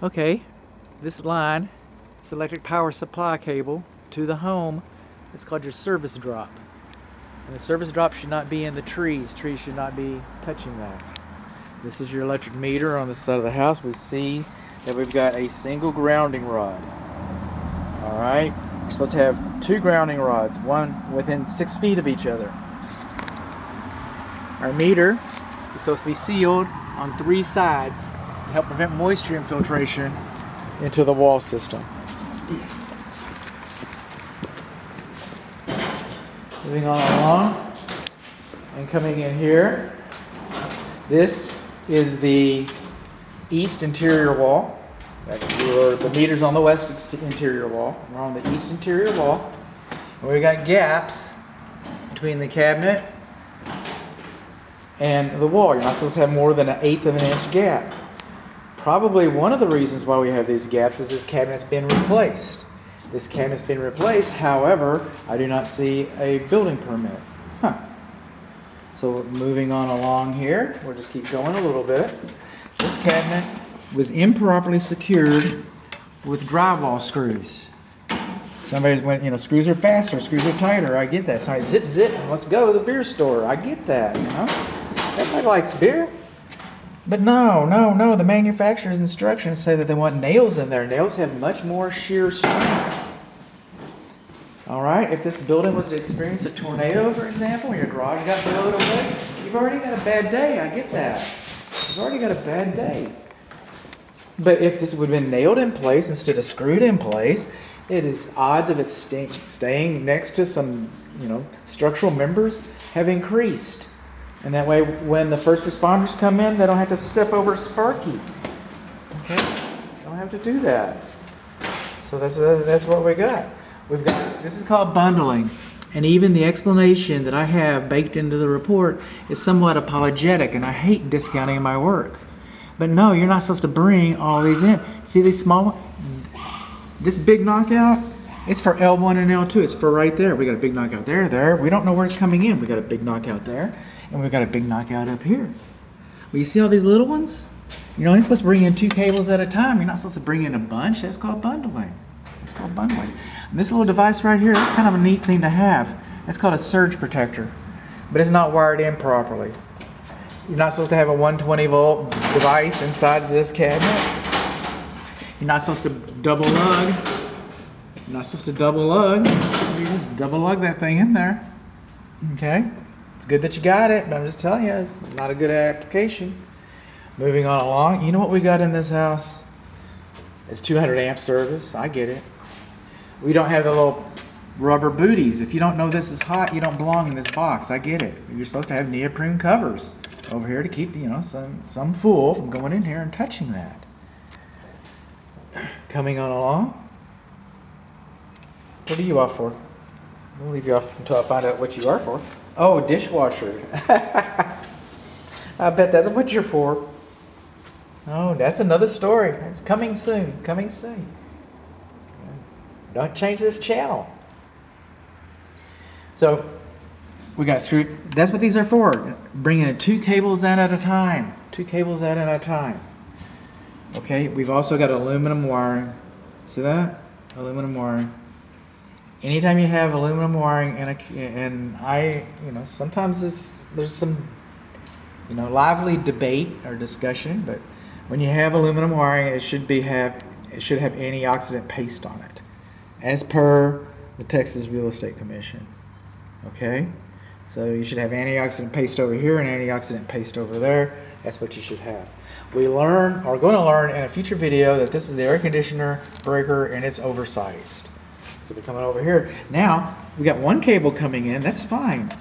Okay, this line, this electric power supply cable to the home, it's called your service drop. And the service drop should not be in the trees. Trees should not be touching that. This is your electric meter on the side of the house. We see that we've got a single grounding rod. Alright, you're supposed to have 2 grounding rods, one within 6 feet of each other. Our meter is supposed to be sealed on 3 sides to help prevent moisture infiltration into the wall system. Moving on along and coming in here, this is the east interior wall. The meter's on the west interior wall. We're on the east interior wall. And we've got gaps between the cabinet and the wall. You're not supposed to have more than 1/8 of an inch gap. Probably one of the reasons why we have these gaps is this cabinet's been replaced. This cabinet's been replaced, however, I do not see a building permit. So moving on along here, we'll just keep going a little bit. This cabinet was improperly secured with drywall screws. Somebody's went, screws are faster, screws are tighter. I get that. Sorry, zip, zip, let's go to the beer store. I get that, Everybody likes beer. But no, the manufacturer's instructions say that they want nails in there. Nails have much more shear strength. Alright, if this building was to experience a tornado, for example, and your garage got blown away, you've already got a bad day. I get that. You've already got a bad day. But if this would have been nailed in place instead of screwed in place, it is odds of it staying next to some, structural members have increased. And that way, when the first responders come in, they don't have to step over Sparky. Okay? They don't have to do that. So that's what we got. This is called bundling. And even the explanation that I have baked into the report is somewhat apologetic, and I hate discounting my work. But no, you're not supposed to bring all these in. See these small ones? This big knockout, it's for L1 and L2. It's for right there. We got a big knockout there. We don't know where it's coming in. We got a big knockout there, and we've got a big knockout up here. Well, you see all these little ones? You're supposed to bring in 2 cables at a time. You're not supposed to bring in a bunch. That's called bundling. It's called bundling. And this little device right here, that's kind of a neat thing to have. It's called a surge protector, but it's not wired in properly. You're not supposed to have a 120 volt device inside this cabinet. You're not supposed to double lug. You're not supposed to double lug. You just double lug that thing in there. Okay? It's good that you got it, but I'm just telling you, it's not a good application. Moving on along, you know what we got in this house? It's 200 amp service. I get it. We don't have the little rubber booties. If you don't know this is hot, you don't belong in this box. I get it. You're supposed to have neoprene covers over here to keep, some fool from going in here and touching that. Coming on along. What are you off for? I'll leave you off until I find out what you are for. Oh, dishwasher. I bet that's what you're for. Oh, that's another story. It's coming soon. Coming soon. Don't change this channel. So, we got screwed. That's what these are for. Bringing in 2 cables in at a time. 2 cables in at a time. Okay, we've also got aluminum wiring. See that? Aluminum wiring. Anytime you have aluminum wiring sometimes there's some, lively debate or discussion, but when you have aluminum wiring, it should have antioxidant paste on it, as per the Texas Real Estate Commission. Okay, so you should have antioxidant paste over here and antioxidant paste over there. That's what you should have. We are going to learn in a future video that this is the air conditioner breaker and it's oversized. So we're coming over here. Now, we got 1 cable coming in, that's fine.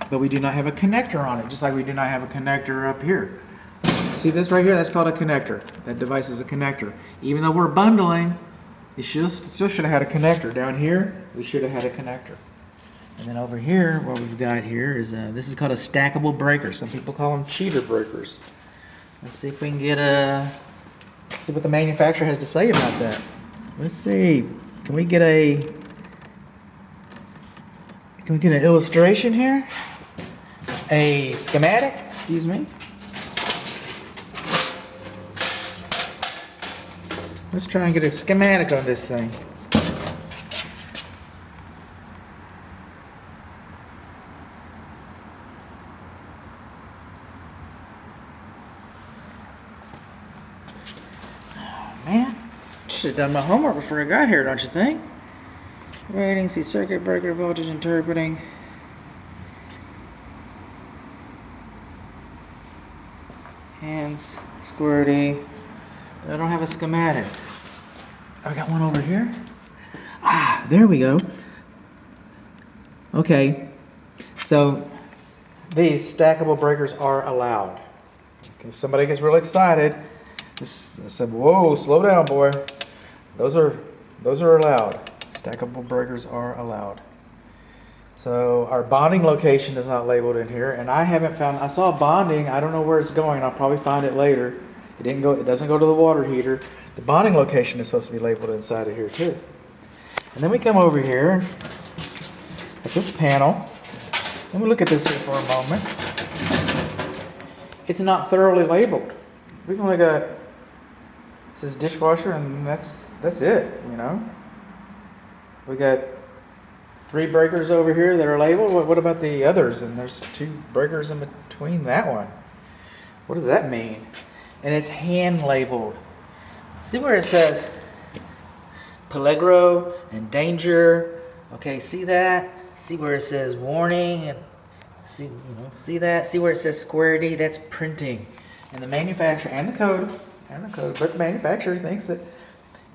But we do not have a connector on it, just like we do not have a connector up here. See this right here? That's called a connector. That device is a connector. Even though we're bundling, it still should have had a connector. Down here, we should have had a connector. And then over here, what we've got here is, this is called a stackable breaker. Some people call them cheater breakers. Let's see if we can see what the manufacturer has to say about that. Let's see. Can we get an illustration here? A schematic, excuse me. Let's try and get a schematic on this thing. Oh man, should have done my homework before I got here, don't you think? Rating, see circuit breaker voltage interpreting. Hands, squirty. I don't have a schematic. I got one over here. Ah, there we go. Okay, so these stackable breakers are allowed. If somebody gets really excited, just said, "Whoa, slow down, boy." Those are allowed. Stackable breakers are allowed. So our bonding location is not labeled in here, and I haven't found. I saw bonding. I don't know where it's going. I'll probably find it later. It didn't go. It doesn't go to the water heater. The bonding location is supposed to be labeled inside of here too. And then we come over here at this panel. Let me look at this here for a moment. It's not thoroughly labeled. We've only got, it says dishwasher, and that's it, you know. We got 3 breakers over here that are labeled. What about the others? And there's 2 breakers in between that one. What does that mean? And it's hand labeled. See where it says Peligro and danger. Okay, see that? See where it says warning and see that? See where it says square D? That's printing. And the manufacturer and the code, but the manufacturer thinks that,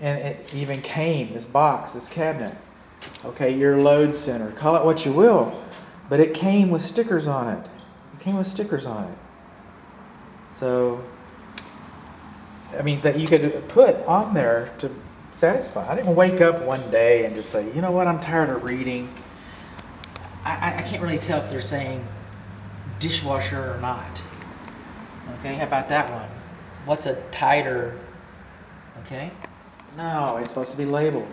and it even came, this box, this cabinet. Okay, your load center, call it what you will, but it came with stickers on it. So, I mean, that you could put on there to satisfy. I didn't wake up one day and just say, you know what, I'm tired of reading. I can't really tell if they're saying dishwasher or not. Okay, how about that one? What's a titer? Okay, no, it's supposed to be labeled.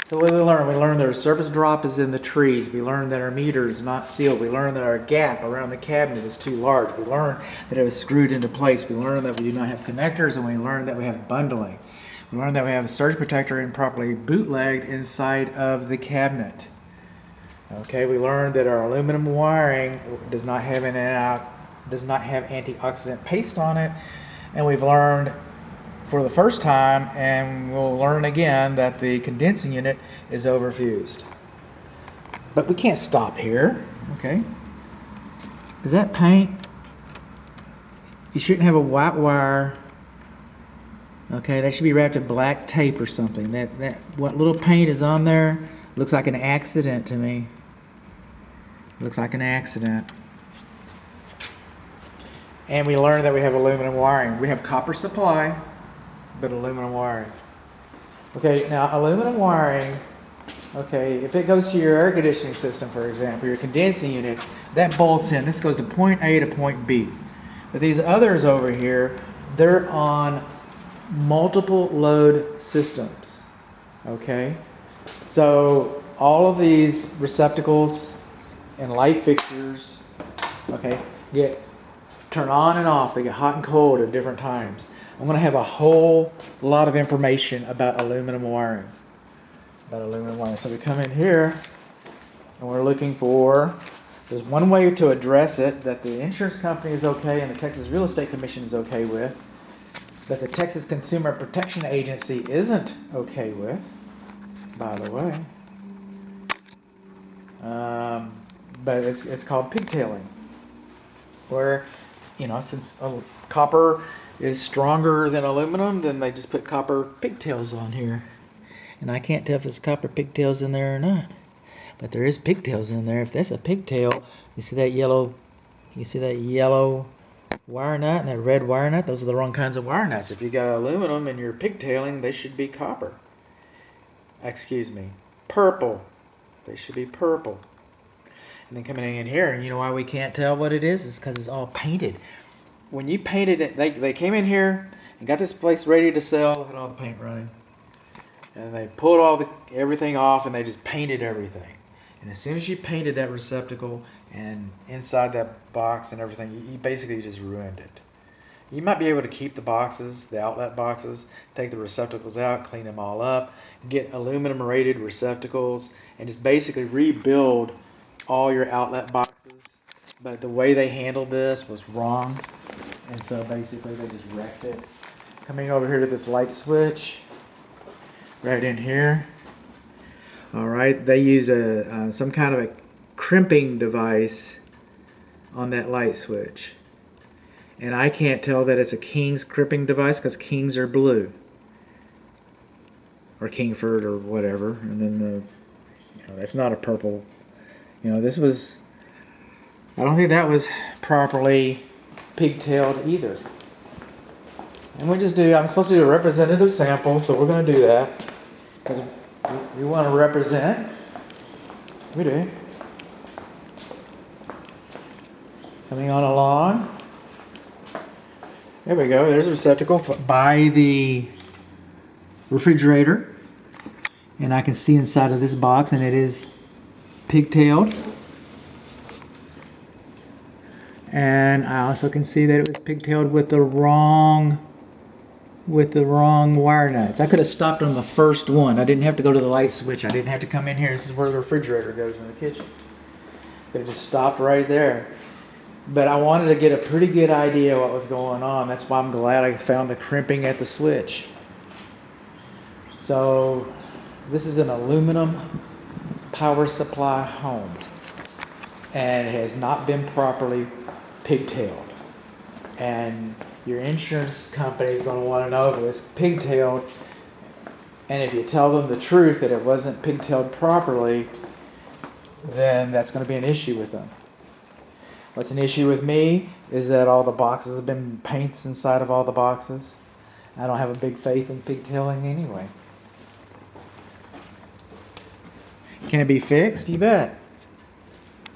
So what did we learn? We learned that our surface drop is in the trees. We learned that our meter is not sealed. We learned that our gap around the cabinet is too large. We learned that it was screwed into place. We learned that we do not have connectors, and we learned that we have bundling. We learned that we have a surge protector improperly bootlegged inside of the cabinet. Okay, we learned that our aluminum wiring does not have antioxidant paste on it, and we've learned for the first time, and we'll learn again, that the condensing unit is overfused. But we can't stop here. Okay, is that paint? You shouldn't have a white wire. Okay, that should be wrapped in black tape or something. That what little paint is on there looks like an accident to me. Looks like an accident. And we learned that we have aluminum wiring. We have copper supply, but aluminum wiring. Okay, now aluminum wiring, okay, if it goes to your air conditioning system, for example, your condensing unit, that bolts in. This goes to point A to point B. But these others over here, they're on multiple load systems. Okay? So all of these receptacles and light fixtures, okay, get turned on and off. They get hot and cold at different times. I'm going to have a whole lot of information about aluminum wiring. So we come in here and we're looking for, there's one way to address it that the insurance company is okay and the Texas Real Estate Commission is okay with, that the Texas Consumer Protection Agency isn't okay with, by the way. But it's called pigtailing, where, you know, since copper is stronger than aluminum, then they just put copper pigtails on here. And I can't tell if there's copper pigtails in there or not. But there is pigtails in there. If that's a pigtail, you see that yellow wire nut and that red wire nut? Those are the wrong kinds of wire nuts. If you got aluminum and you're pigtailing, they should be copper. Excuse me, purple. They should be purple. And then coming in here, and you know why we can't tell what it is? It's because it's all painted. When you painted it, they came in here and got this place ready to sell, had all the paint running. And they pulled everything off and they just painted everything. And as soon as you painted that receptacle and inside that box and everything, you basically just ruined it. You might be able to keep the boxes, the outlet boxes, take the receptacles out, clean them all up, get aluminum rated receptacles, and just basically rebuild all your outlet boxes. But the way they handled this was wrong, and so basically they just wrecked it. Coming over here to this light switch, right in here. All right, they used some kind of a crimping device on that light switch. And I can't tell that it's a King's crimping device because Kings are blue. Or Kingford or whatever. And then that's not a purple. This was, I don't think that was properly pigtailed either. And I'm supposed to do a representative sample, so we're going to do that. Because we want to represent. We do. Coming on along. There we go. There's a receptacle by the refrigerator. And I can see inside of this box, and it is pigtailed. And I also can see that it was pigtailed with the wrong wire nuts. I could have stopped on the first one. I didn't have to go to the light switch. I didn't have to come in here. This is where the refrigerator goes in the kitchen. Could have just stopped right there. But I wanted to get a pretty good idea what was going on. That's why I'm glad I found the crimping at the switch. So this is an aluminum power supply home. And it has not been properly pigtailed. And your insurance company is going to want to know if it's pigtailed. And if you tell them the truth that it wasn't pigtailed properly, then that's going to be an issue with them. What's an issue with me is that all the boxes have been paints inside of all the boxes. I don't have a big faith in pigtailing anyway. Can it be fixed? You bet.